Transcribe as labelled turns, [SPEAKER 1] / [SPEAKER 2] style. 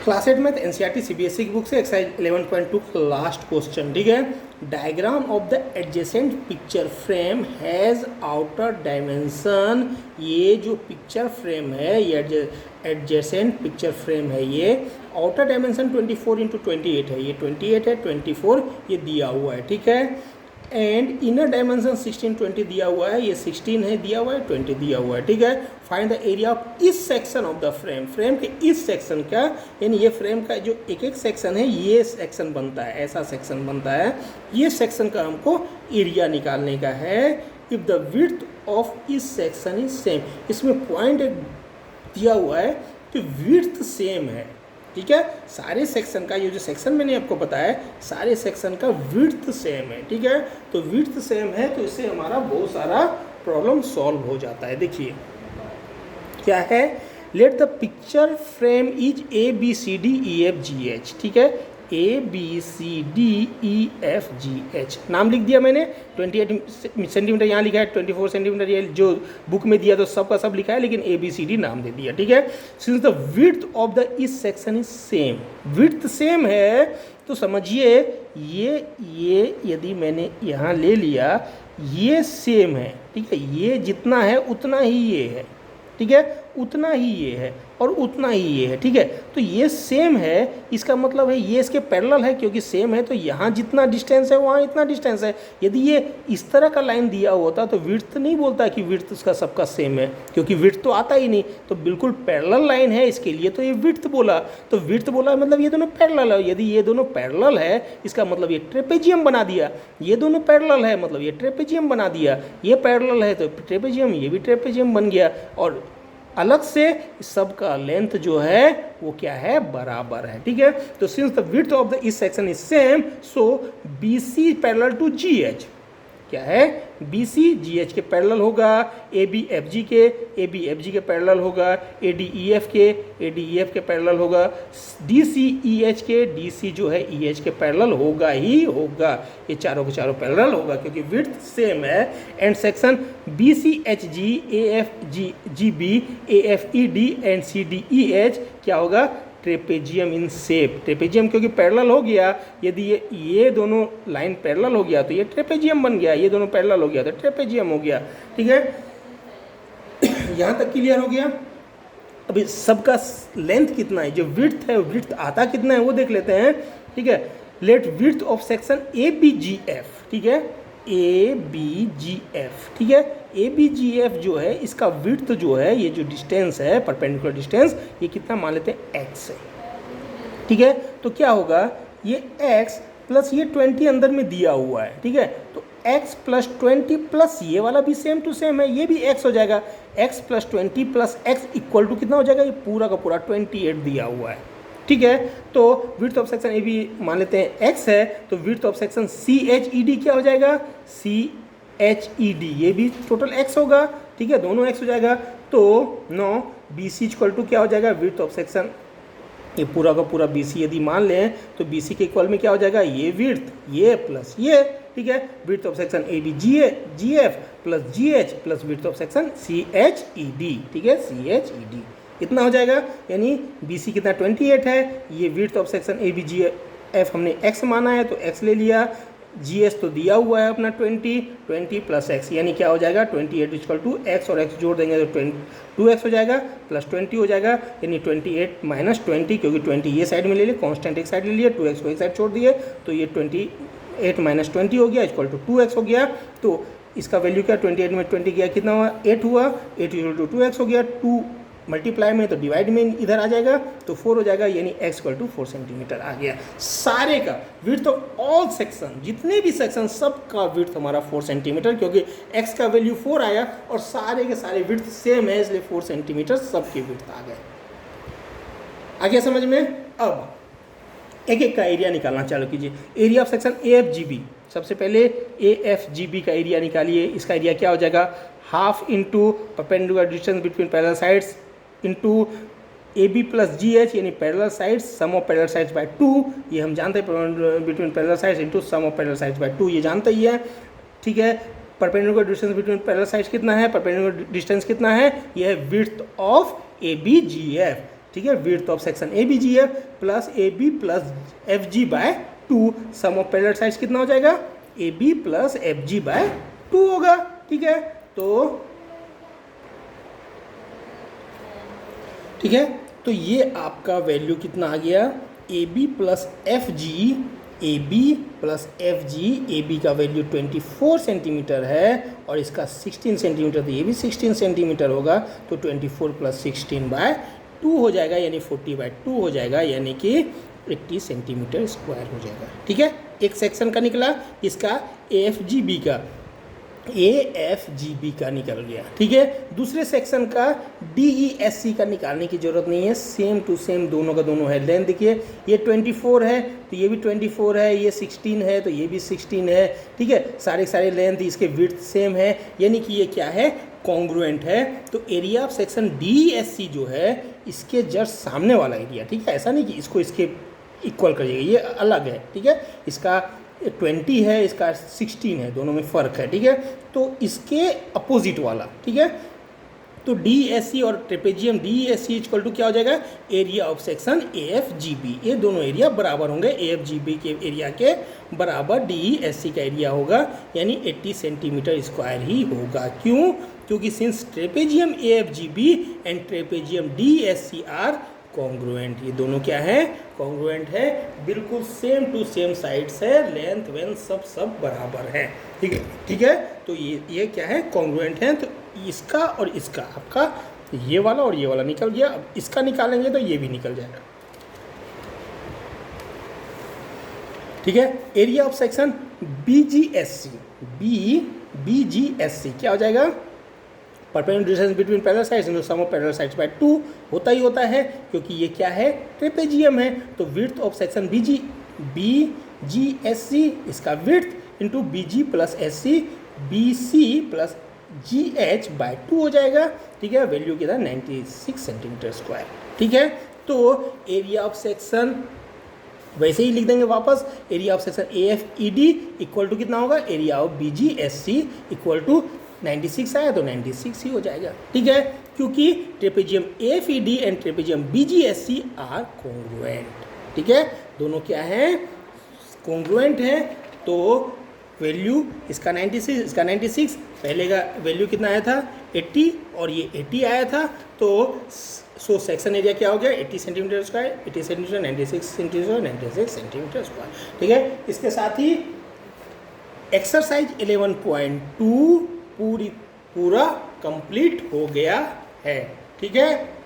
[SPEAKER 1] Class 8 में NCERT CBSE की book से एक्सरसाइज 11.2 लास्ट क्वेश्चन, ठीक है। Diagram of the adjacent picture frame has outer dimension. ये जो पिक्चर फ्रेम है, ये एडजेसेंट पिक्चर फ्रेम है, ये आउटर डायमेंशन 24x28 है। ये 28 है, 24 ये दिया हुआ है, ठीक है। एंड इनर डायमेंशन 16-20 दिया हुआ है, ये 16 है दिया हुआ है, 20 दिया हुआ है, ठीक है। फाइंड द एरिया ऑफ इस section of the frame, frame के इस सेक्शन का, यानी ये फ्रेम का जो एक एक सेक्शन है, ये सेक्शन बनता है, ऐसा सेक्शन बनता है, ये सेक्शन का हमको एरिया निकालने का है। इफ द विड्थ ऑफ इस सेक्शन इज सेम, इसमें पॉइंट दिया हुआ है कि विड्थ सेम है, ठीक है। सारे सेक्शन का, ये जो सेक्शन मैंने आपको बताया, सारे सेक्शन का विड्थ सेम है, ठीक है। तो विड्थ सेम है तो इससे हमारा बहुत सारा प्रॉब्लम सॉल्व हो जाता है। देखिए क्या है, let the picture frame is A B C D E F G H, ठीक है। A B C D E F G H नाम लिख दिया मैंने। 28 सेंटीमीटर यहाँ लिखा है, 24 सेंटीमीटर ये जो बुक में दिया तो सब का सब लिखा है, लेकिन ए बी सी डी नाम दे दिया, ठीक है। Since the width of the इस section is same, width same है तो समझिए ये यदि मैंने यहाँ ले लिया, ये सेम है, ठीक है। ये जितना है उतना ही ये है, ठीक है, उतना ही ये है और उतना ही ये है, ठीक है। तो ये सेम है, इसका मतलब है ये इसके पैरेलल है, क्योंकि सेम है तो यहाँ जितना डिस्टेंस है वहाँ इतना डिस्टेंस है। यदि ये इस तरह का लाइन दिया होता तो विड्थ नहीं बोलता कि विड्थ उसका सबका सेम है, क्योंकि विड्थ तो आता ही नहीं। तो बिल्कुल पैरेलल लाइन है इसके लिए, तो ये विड्थ बोला, तो विड्थ बोला मतलब ये दोनों पैरेलल है। यदि ये दोनों पैरेलल है इसका मतलब ये ट्रेपेजियम बना दिया, ये दोनों पैरेलल है मतलब ये ट्रेपेजियम बना दिया, ये पैरेलल है तो ट्रेपेजियम, ये भी ट्रेपेजियम बन गया। और अलग से सबका लेंथ जो है वो क्या है, बराबर है, ठीक है। तो since the width of the इस section is same, so B C parallel to G H, क्या है, बी सी जी एच के पैरेलल होगा, ए बी एफ जी के पैरेलल होगा, ए डी ई एफ के पैरेलल होगा, डी सी ई एच के, डी सी जो है ई एच के पैरेलल होगा ही होगा। ये चारों के चारों पैरेलल होगा क्योंकि विड्थ सेम है। And section B C H G, A F G, G B, A F E D and C D E H क्या होगा, ट्रेपेजियम इन शेप। ट्रेपेजियम क्योंकि पैरेलल हो गया, यदि ये दोनों लाइन पैरेलल हो गया तो ये ट्रेपेजियम बन गया, ये दोनों पैरेलल हो गया तो ट्रेपेजियम हो गया, ठीक है। यहाँ तक क्लियर हो गया। अभी सबका लेंथ कितना है, जो विड्थ है, विड्थ आता कितना है वो देख लेते हैं, ठीक है। Let width of section A B G F, ठीक है, ए बी जी एफ, ठीक है। ए बी जी एफ जो है इसका विड्थ जो है, ये जो डिस्टेंस है परपेंडिकुलर डिस्टेंस, ये कितना मान लेते हैं x है, ठीक है। तो क्या होगा, ये x प्लस ये 20 अंदर में दिया हुआ है, ठीक है। तो x प्लस 20 प्लस ये वाला भी सेम टू सेम है, ये भी x हो जाएगा। x plus 20 plus x equal to कितना हो जाएगा, ये पूरा का पूरा 28 दिया हुआ है, ठीक है। तो width of section A B मान लेते हैं x है, तो width of section C H E D क्या हो जाएगा, सी एच ई डी, ये भी टोटल x होगा, ठीक है, दोनों x हो जाएगा। तो 9 बी सी इक्वल टू क्या हो जाएगा, विड्थ ऑफ सेक्शन, ये पूरा का पूरा बी सी यदि मान लें तो बी सी के इक्वल में क्या हो जाएगा, ये विड्थ, ये प्लस ये, ठीक है। Width of section A B G F plus G H plus width of section C H E D, ठीक है, सी एच ई डी इतना हो जाएगा। यानी बी सी कितना 28 है, ये width of section A B G F हमने x माना है तो x ले लिया, जी एस तो दिया हुआ है अपना 20 प्लस एक्स, यानी क्या हो जाएगा 28 इक्वल टू एक्स, और x जोड़ देंगे तो 2x हो जाएगा प्लस 20 हो जाएगा, यानी 28 माइनस 20, क्योंकि 20 ये साइड में ले लिए, कांस्टेंट एक साइड ले लिए, 2x को एक साइड छोड़ दिए, तो ये 28 माइनस 20 हो गया इक्वल टू 2x हो गया। तो इसका वैल्यू क्या, 28 में 20 गया कितना हुआ, 8 हुआ, 8 इक्वल टू 2x हो गया, 2 मल्टीप्लाई में तो डिवाइड में इधर आ जाएगा तो 4 हो जाएगा, यानी x इक्वल टू 4 सेंटीमीटर आ गया। सारे का विड्थ ऑफ ऑल सेक्शन, जितने भी सेक्शन सब का विड्थ हमारा 4 सेंटीमीटर, क्योंकि x का वैल्यू 4 आया और सारे के सारे विड्थ सेम है, इसलिए 4 सेंटीमीटर सबके विड्थ आ गए। आ गया समझ में। अब एक एक का एरिया निकालना चालू कीजिए। Area of section A F G B, सबसे पहले ए एफ जी बी का एरिया निकालिए। इसका एरिया क्या हो जाएगा, half into perpendicular distance between parallel sides into A B plus G H, यानी parallel sides sum of parallel sides by 2, ये हम जानते हैं, between parallel sides into sum of parallel sides by 2, ये जानते ही है, ठीक है। Perpendicular distance between parallel sides कितना है, परपेंडिकुलर डिस्टेंस कितना है, ये है width of A B G F. ठीक है, width of section A B G F plus A B plus F G by 2, sum of parallel sides कितना हो जाएगा, A B plus F G by 2 होगा। ठीक है, तो ये आपका वैल्यू कितना आ गया, A B plus F G, A B plus F G, A B का वैल्यू 24 सेंटीमीटर है और इसका 16 सेंटीमीटर, तो ये भी 16 सेंटीमीटर होगा, तो 24 प्लस 16 बाय 2 हो जाएगा, यानी 40 बाय 2 हो जाएगा, यानी कि 80 सेंटीमीटर स्क्वायर हो जाएगा। ठीक है, एक सेक्शन का निकला, इसका ए एफ जी बी का, ए एफ जी बी का निकल गया। ठीक है, दूसरे सेक्शन का डी ई एस सी का निकालने की जरूरत नहीं है, सेम टू सेम दोनों का दोनों है। लेंथ देखिए, ये 24 है तो ये भी 24 है, ये 16 है तो ये भी 16 है। ठीक है, सारे लेंथ, इसके विड्थ सेम है, यानी कि ये क्या है, कॉन्ग्रुएंट है। तो area of section D E S C जो है इसके जस्ट सामने वाला एरिया, ठीक है, ऐसा नहीं कि इसको इसके इक्वल करिएगा, ये अलग है। ठीक है, इसका 20 है, इसका 16 है, दोनों में फ़र्क है। ठीक है, तो इसके अपोजिट वाला, ठीक है, तो डी एस सी और trapezium D S C equal to क्या हो जाएगा, area of section A F G B. ये दोनों एरिया बराबर होंगे, ए एफ जी बी के एरिया के बराबर डी एस सी का एरिया होगा, यानी 80 सेंटीमीटर स्क्वायर ही होगा। क्यों, क्योंकि since trapezium A F G B and trapezium D S C are congruent, ये दोनों क्या है, कॉन्ग्रुएंट है, बिल्कुल सेम टू सेम साइड्स है, लेंथ वेंथ सब बराबर है। ठीक है, ठीक है, तो ये क्या है, कॉन्ग्रुएंट है। तो इसका और इसका आपका ये वाला और ये वाला निकल गया। अब इसका निकालेंगे तो ये भी निकल जाएगा। ठीक है, area of section B G S C, B G S C क्या हो जाएगा, perpendicular distance between parallel sides into sum of parallel sides by 2 होता ही होता है, क्योंकि ये क्या है, ट्रेपेजियम है। तो width of section B G S C, इसका width into B G plus S C, B C plus G H by 2 हो जाएगा। ठीक है, वैल्यू कितना, 96 सेंटीमीटर स्क्वायर। ठीक है, तो एरिया ऑफ सेक्शन वैसे ही लिख देंगे वापस, area of section A F E D equal to कितना होगा, area of B G S C equal to 96 आया तो 96 ही हो जाएगा। ठीक है, क्योंकि trapezium A F E D and trapezium B G S C are congruent. ठीक है, दोनों क्या है, कॉन्ग्रुएंट है। तो वैल्यू इसका 96, इसका 96, पहले का वैल्यू कितना आया था, 80 और ये 80 आया था। तो सो सेक्शन एरिया क्या हो गया, 80 centimetre square, 80 centimetre 96 centimetre 96 centimetre square. ठीक है, इसके साथ ही एक्सरसाइज 11.2 पूरा कंप्लीट हो गया है। ठीक है।